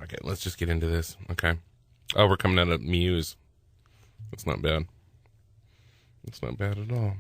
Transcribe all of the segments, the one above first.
Okay, let's just get into this. Okay. Oh, we're coming out of Muse. That's not bad. That's not bad at all.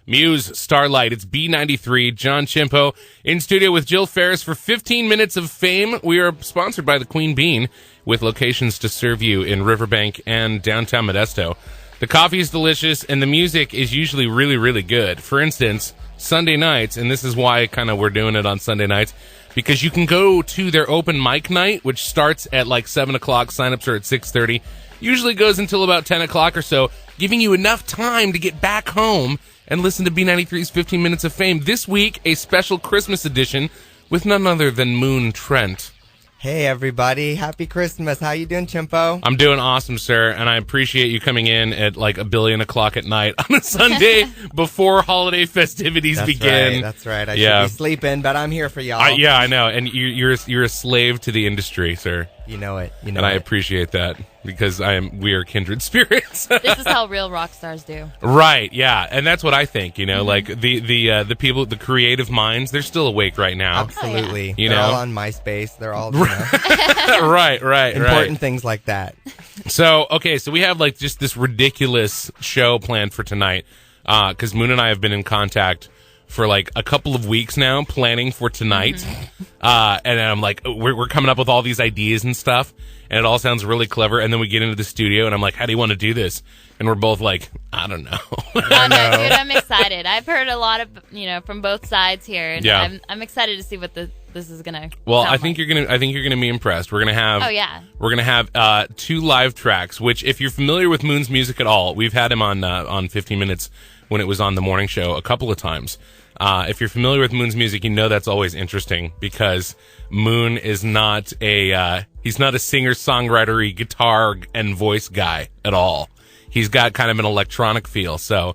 Muse, Starlight. It's B93, John Chimpo, in studio with Jill Ferris for 15 minutes of fame. We are sponsored by the Queen Bean, with locations to serve you in Riverbank and downtown Modesto. The coffee is delicious, and the music is usually really, really good. For instance, Sunday nights, and this is why kind of we're doing it on Sunday nights, because you can go to their open mic night, which starts at like 7 o'clock. Sign-ups are at 6:30. Usually goes until about 10 o'clock or so, giving you enough time to get back home and listen to B93's 15 Minutes of Fame. This week, a special Christmas edition with none other than Moon Trent. Hey, everybody. Happy Christmas. How you doing, Chimpo? I'm doing awesome, sir, and I appreciate you coming in at like 1,000,000,000 o'clock at night on a Sunday before holiday festivities begin. That's right. I should be sleeping, but I'm here for y'all. Yeah, I know, and you're a slave to the industry, sir. You know it. And I appreciate that because we are kindred spirits. This is how real rock stars do. Right, yeah, and that's what I think. Like the people, the creative minds, they're still awake right now. Absolutely. Oh, yeah. They're all on MySpace. They're all right. Important things like that. So we have like just this ridiculous show planned for tonight because Moon and I have been in contact for like a couple of weeks now, planning for tonight. And I'm like, we're coming up with all these ideas and stuff, and it all sounds really clever. And then we get into the studio, and I'm like, how do you want to do this? And we're both like, I don't know. I know, dude, I'm excited. I've heard a lot of, from both sides here, and yeah. I'm excited to see what this is gonna. Well, I think you're gonna be impressed. We're gonna have. Oh yeah. We're gonna have 2 live tracks. Which, if you're familiar with Moon's music at all, we've had him on 15 Minutes when it was on the morning show a couple of times. If you're familiar with Moon's music, you know that's always interesting because Moon is not he's not a singer-songwriter-y guitar and voice guy at all. He's got kind of an electronic feel. So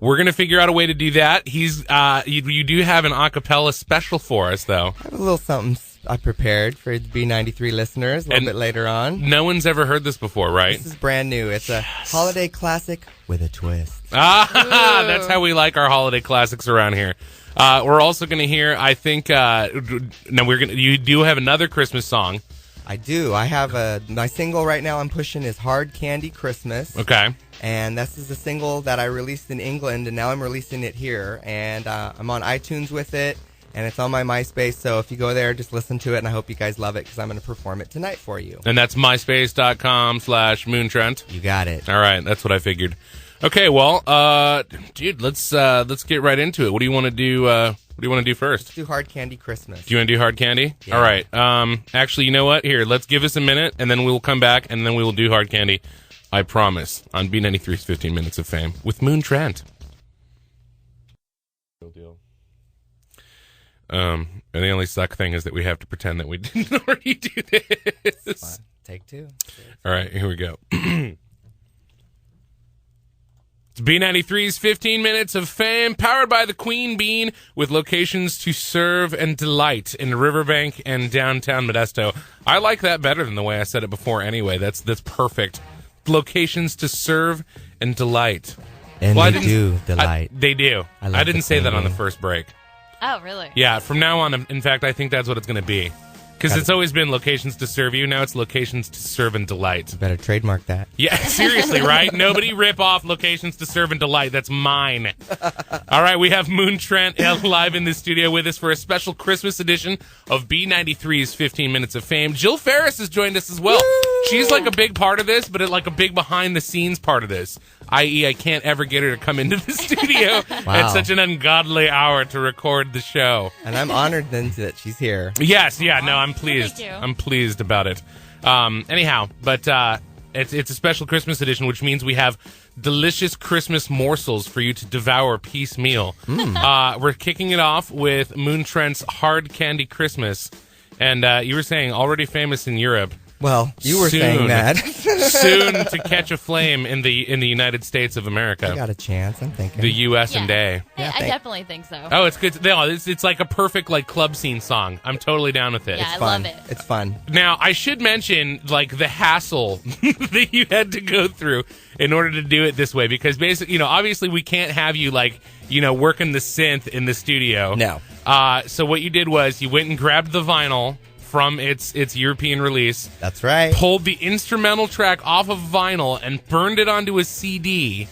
we're going to figure out a way to do that. You do have an a cappella special for us, though. I have a little something I prepared for the B93 listeners a little bit later on. No one's ever heard this before, right? This is brand new. It's a holiday classic with a twist. That's how we like our holiday classics around here. We're also going to hear, I think, you do have another Christmas song. I do. I have my single right now I'm pushing is Hard Candy Christmas. Okay. And this is a single that I released in England, and now I'm releasing it here. And I'm on iTunes with it, and it's on my MySpace. So if you go there, just listen to it, and I hope you guys love it because I'm going to perform it tonight for you. And that's myspace.com/MoonTrent. You got it. All right. That's what I figured. Okay. Well, dude, let's get right into it. What do you want to do? What do you want to do first? Let's do Hard Candy Christmas. Do you want to do Hard Candy? Yeah. All right. Actually, you know what? Here, let's give us a minute, and then we'll come back, and then we will do Hard Candy. I promise. On B93's 15 Minutes of Fame with Moon Trent. Real deal. And the only suck thing is that we have to pretend that we didn't already do this. Take 2. All right, here we go. It's B93's 15 Minutes of Fame, powered by the Queen Bean, with locations to serve and delight in Riverbank and downtown Modesto. I like that better than the way I said it before anyway. That's perfect. Locations to serve and delight. And they do delight. They do. I didn't say that on the first break. Oh, really? Yeah, from now on, in fact, I think that's what it's going to be. Because it's always been locations to serve you. Now it's locations to serve and delight. You better trademark that. Yeah, seriously, right? Nobody rip off locations to serve and delight. That's mine. All right, we have Moon Trent live in the studio with us for a special Christmas edition of B93's 15 Minutes of Fame. Jill Ferris has joined us as well. Woo! She's like a big part of this, but like a big behind-the-scenes part of this. I.e., I can't ever get her to come into the studio at such an ungodly hour to record the show. And I'm honored then that she's here. Yes, yeah, no, I'm pleased. Thank you. I'm pleased about it. Anyhow, but it's a special Christmas edition, which means we have delicious Christmas morsels for you to devour piecemeal. We're kicking it off with Moon Trent's Hard Candy Christmas. And you were saying already famous in Europe. Well, you were saying that. Soon to catch a flame in the United States of America. I got a chance, I'm thinking. The U.S. and A. Yeah, I definitely think so. Oh, it's good. No, it's like a perfect like club scene song. I'm totally down with it. Yeah, It's I fun. love it. It's fun. Now, I should mention like the hassle that you had to go through in order to do it this way, because basically, obviously we can't have you like, working the synth in the studio. No. So what you did was you went and grabbed the vinyl from its European release. That's right. Pulled the instrumental track off of vinyl and burned it onto a CD.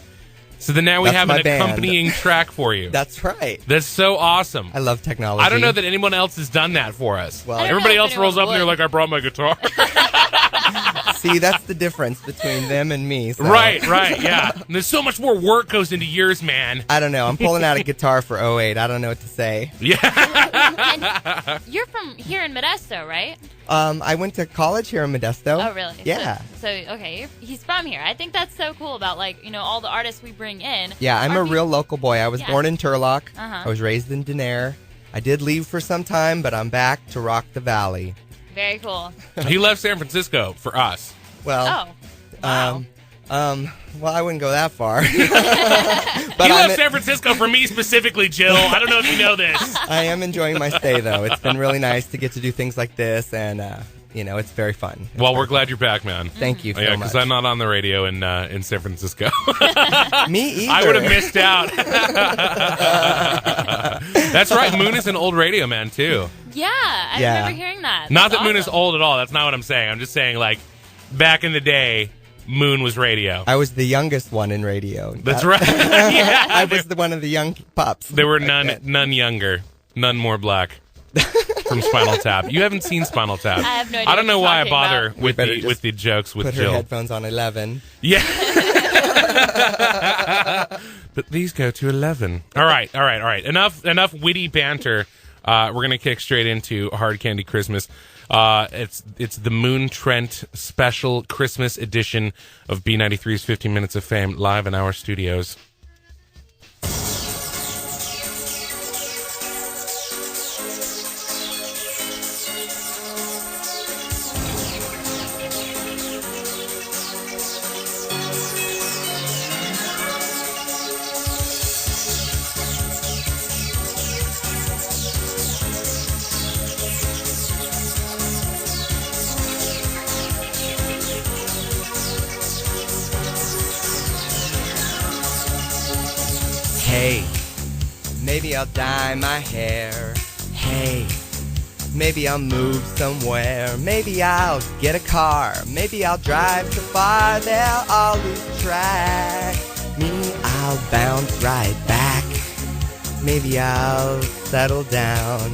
So then now we That's have my an band. accompanying track for you. That's right. That's so awesome. I love technology. I don't know that anyone else has done that for us. Well, I don't everybody know if else rolls up anyone and they're would. like, I brought my guitar. See, that's the difference between them and me. So. Right, yeah. And there's so much more work goes into yours, man. I don't know. I'm pulling out a guitar for '08. I don't know what to say. Yeah. And you're from here in Modesto, right? I went to college here in Modesto. Oh, really? Yeah. So okay, he's from here. I think that's so cool about all the artists we bring in. Yeah, I'm a real local boy. I was Yeah. born in Turlock. Uh-huh. I was raised in Denair. I did leave for some time, but I'm back to rock the valley. Very cool. He left San Francisco for us. Well, Oh, wow. well, I wouldn't go that far. He but left San Francisco for me specifically, Jill. I don't know if you know this. I am enjoying my stay, though. It's been really nice to get to do things like this, and it's very fun. Well, we're glad you're back, man. Thank you so Yeah, much. because I'm not on the radio in San Francisco. Me either. I would have missed out. That's right. Moon is an old radio man, too. Yeah, I Yeah. remember hearing that. Not That's that Moon is awesome. old at all. That's not what I'm saying. I'm just saying, like, back in the day, Moon was radio. I was the youngest one in radio. That's right. Yeah. I was one of the young pups. There were back then. none younger, none more black. From Spinal Tap. You haven't seen Spinal Tap. I have no idea I don't what know you're why I talking bother about. with better the just with the jokes with Put her Jill. headphones on 11. Yeah. But these go to 11. All right. Enough witty banter. We're gonna kick straight into Hard Candy Christmas. It's the Moon Trent special Christmas edition of B93's 15 Minutes of Fame live in our studios. Hey, maybe I'll dye my hair. Hey, maybe I'll move somewhere. Maybe I'll get a car. Maybe I'll drive so far they'll all lose track. Me, I'll bounce right back. Maybe I'll settle down.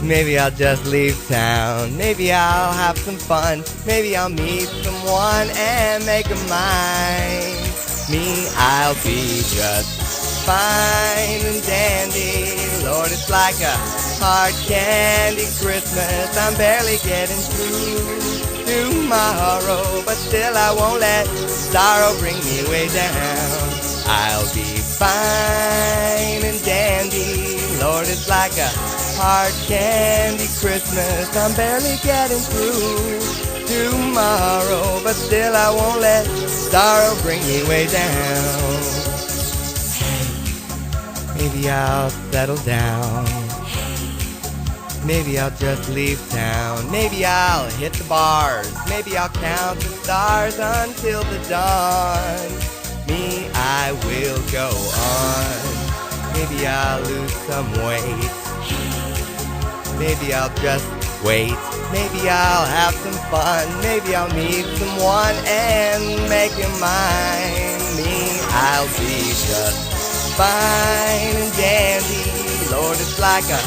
Maybe I'll just leave town. Maybe I'll have some fun. Maybe I'll meet someone and make a mine. Me, I'll be just fine and dandy. Lord, it's like a hard candy Christmas. I'm barely getting through tomorrow, but still I won't let sorrow bring me way down. I'll be fine and dandy. Lord, it's like a hard candy Christmas. I'm barely getting through tomorrow, but still I won't let sorrow bring me way down. Maybe I'll settle down. Maybe I'll just leave town. Maybe I'll hit the bars. Maybe I'll count the stars until the dawn. Me, I will go on. Maybe I'll lose some weight. Maybe I'll just wait. Maybe I'll have some fun. Maybe I'll meet someone and make him mine. Me, I'll be just fine and dandy. Lord, it's like a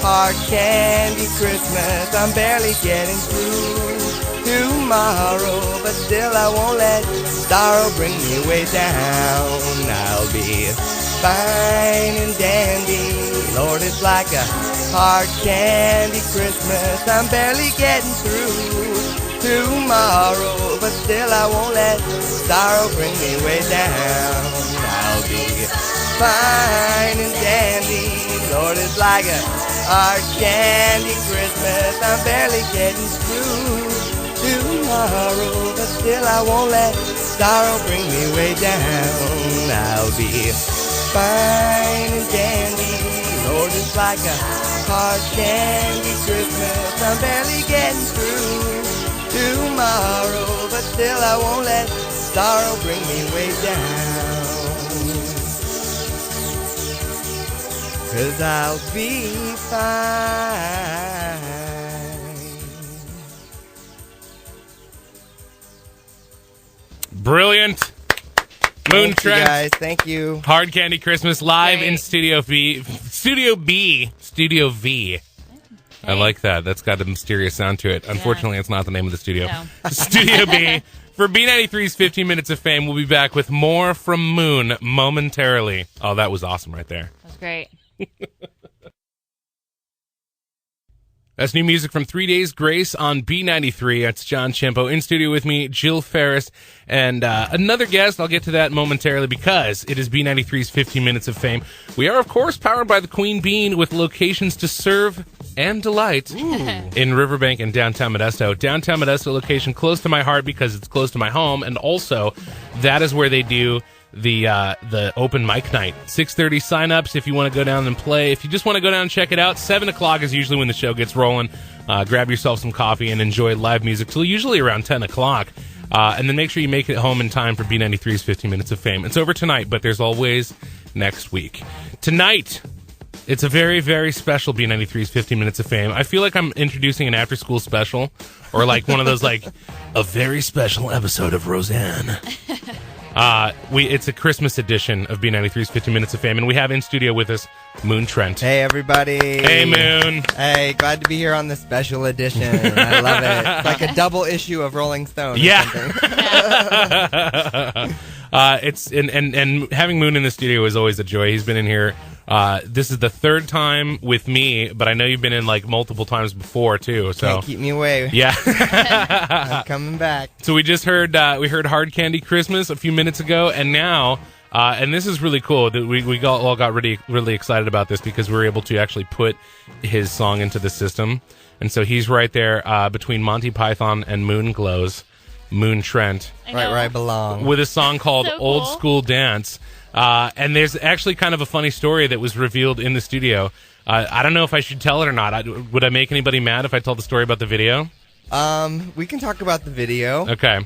hard candy Christmas. I'm barely getting through tomorrow, but still I won't let sorrow bring me way down. I'll be fine and dandy. Lord, it's like a hard candy Christmas. I'm barely getting through tomorrow, but still I won't let sorrow bring me way down. I'll be fine and dandy. Lord, it's like a hard candy Christmas. I'm barely getting through tomorrow, but still I won't let sorrow bring me way down. I'll be fine and dandy. Lord, it's like a hard candy Christmas. I'm barely getting through tomorrow, but still I won't let sorrow bring me way down. 'Cause I'll be fine Brilliant. Moon Thank you, Trent. guys. Thank you. Hard Candy Christmas live Great. in Studio V. Studio V. I like that. That's got a mysterious sound to it. Unfortunately, it's not the name of the studio. No. Studio B. For B93's 15 Minutes of Fame, we'll be back with more from Moon momentarily. Oh, that was awesome right there. That was great. That's new music from 3 Days Grace on B93. That's John Chimpo. In studio with me, Jill Ferris, and another guest. I'll get to that momentarily because it is B93's 15 Minutes of Fame. We are, of course, powered by the Queen Bean with locations to serve and delight in Riverbank and downtown Modesto. Downtown Modesto location close to my heart because it's close to my home, and also that is where they do the open mic night. 6:30 sign-ups if you want to go down and play. If you just want to go down and check it out, 7 o'clock is usually when the show gets rolling. Grab yourself some coffee and enjoy live music till usually around 10 o'clock. And then make sure you make it home in time for B93's 15 Minutes of Fame. It's over tonight, but there's always next week. Tonight, it's a very, very special B93's 15 Minutes of Fame. I feel like I'm introducing an after-school special or like one of those like a very special episode of Roseanne. It's a Christmas edition of B93's 15 Minutes of Fame, and we have in studio with us Moon Trent. Hey, everybody. Hey, Moon. Hey, glad to be here on the special edition. I love it. It's like a double issue of Rolling Stone. Yeah. Or something. And having Moon in the studio is always a joy. He's been in here. This is the third time with me, but I know you've been in like multiple times before too. So Can't keep me away. yeah. I'm coming back. So we just heard Hard Candy Christmas a few minutes ago, and now and this is really cool that we all got really excited about this because we were able to actually put his song into the system, and so he's right there between Monty Python and Moon Glows, Moon Trent, Right where I belong. with a song called So Old cool. School Dance. And there's actually kind of a funny story that was revealed in the studio. I don't know if I should tell it or not. Would I make anybody mad if I told the story about the video? We can talk about the video. Okay.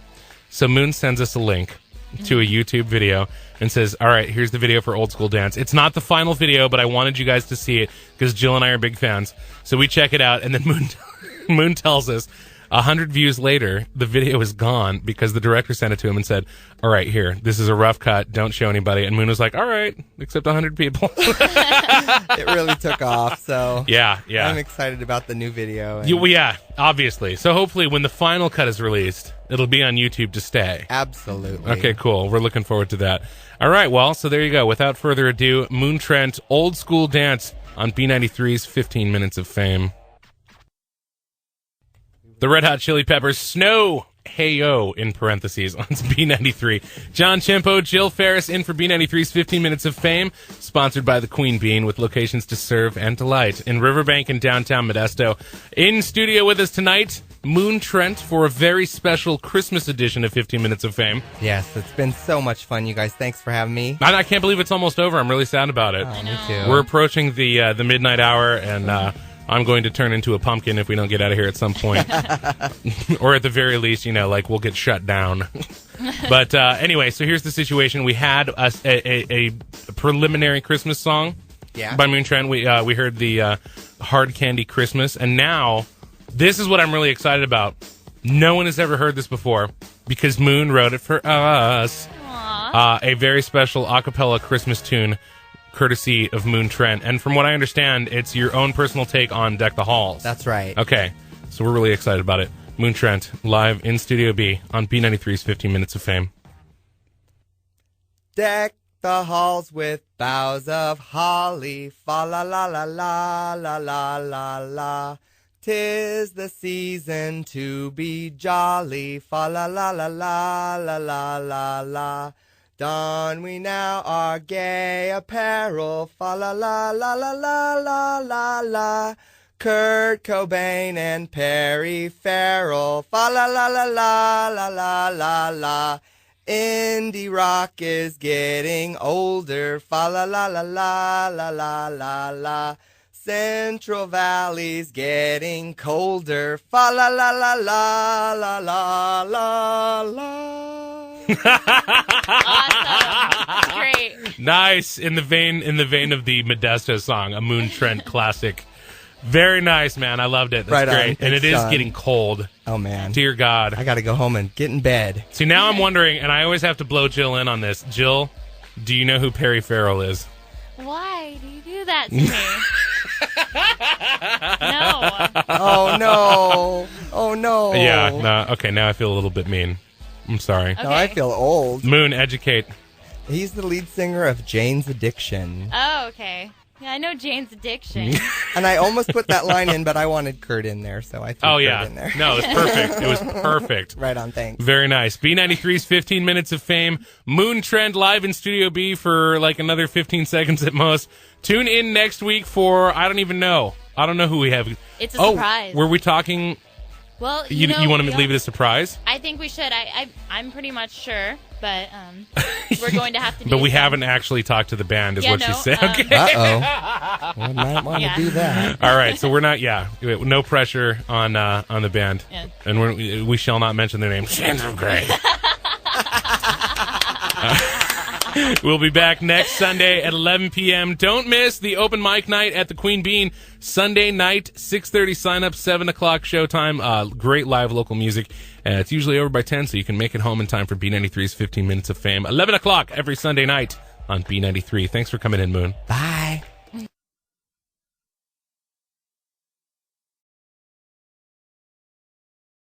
So Moon sends us a link to a YouTube video and says, all right, here's the video for Old School Dance. It's not the final video, but I wanted you guys to see it because Jill and I are big fans. So we check it out, and then Moon tells us 100 views later, the video is gone because the director sent it to him and said, all right, here, this is a rough cut. Don't show anybody. And Moon was like, all right, except 100 people. It really took off, so Yeah. I'm excited about the new video. and- Yeah, obviously. So hopefully when the final cut is released, it'll be on YouTube to stay. Absolutely. Okay, cool. We're looking forward to that. All right, well, so there you go. Without further ado, Moon Trent, Old School Dance on B93's 15 Minutes of Fame. The Red Hot Chili Peppers, Snow, Hey-O, in parentheses, on B93. John Chimpo, Jill Ferris, in for B93's 15 Minutes of Fame, sponsored by the Queen Bean, with locations to serve and delight in Riverbank and downtown Modesto. In studio with us tonight, Moon Trent, for a very special Christmas edition of 15 Minutes of Fame. Yes, it's been so much fun, you guys. Thanks for having me. I can't believe it's almost over. I'm really sad about it. Me too. We're approaching the midnight hour, and I'm going to turn into a pumpkin if we don't get out of here at some point. Or at the very least, we'll get shut down. But anyway, so here's the situation. We had a preliminary Christmas song by Moon Trent. We heard the Hard Candy Christmas, and now this is what I'm really excited about. No one has ever heard this before because Moon wrote it for us. A very special a cappella Christmas tune courtesy of Moon Trent. And from what I understand, it's your own personal take on Deck the Halls. That's right. Okay, so we're really excited about it. Moon Trent, live in Studio B on B93's 15 Minutes of Fame. Deck the halls with boughs of holly, fa la la la la la la la la. 'Tis the season to be jolly, fa la la la la la la la la. Don we now our gay apparel, fa la la la la la la la la. Kurt Cobain and Perry Farrell, fa la la la la la la la la. Indie rock is getting older, fa la la la la la la la la. Central Valley's getting colder, fa la la la la la la la la. Awesome. Great. Nice. In the vein of the Modesto song, a Moon Trent classic. Very nice, man. I loved it. That's Right on. great. And it Thanks, is John. getting cold. Oh, man. Dear God. I got to go home and get in bed. See, now I'm wondering, and I always have to blow Jill in on this. Jill, do you know who Perry Farrell is? Why do you do that to me? No. Oh, no. Oh, no. Yeah, no. Okay, now I feel a little bit mean. I'm sorry. Okay. No, I feel old. Moon, educate. He's the lead singer of Jane's Addiction. Oh, okay. Yeah, I know Jane's Addiction. And I almost put that line in, but I wanted Kurt in there, so I threw Oh, Kurt yeah. in there. No, it was perfect. It was perfect. Right on, thanks. Very nice. B93's 15 Minutes of Fame. Moon Trent live in Studio B for like another 15 seconds at most. Tune in next week for, I don't even know. I don't know who we have. It's a surprise. Were we talking? Well, You want to leave it a surprise? I think we should. I'm pretty much sure, but we're going to have to do But we some- haven't actually talked to the band, is Yeah, what she no, said. Okay. Uh-oh. I might want to Yeah. do that. All right, so we're not. Yeah, no pressure on the band, Yeah. and we shall not mention their name. Shades of Grey. We'll be back next Sunday at 11 p.m. Don't miss the open mic night at the Queen Bean. Sunday night, 6:30 sign up, 7 o'clock showtime. Great live local music. It's usually over by 10, so you can make it home in time for B93's 15 Minutes of Fame. 11 o'clock every Sunday night on B93. Thanks for coming in, Moon. Bye.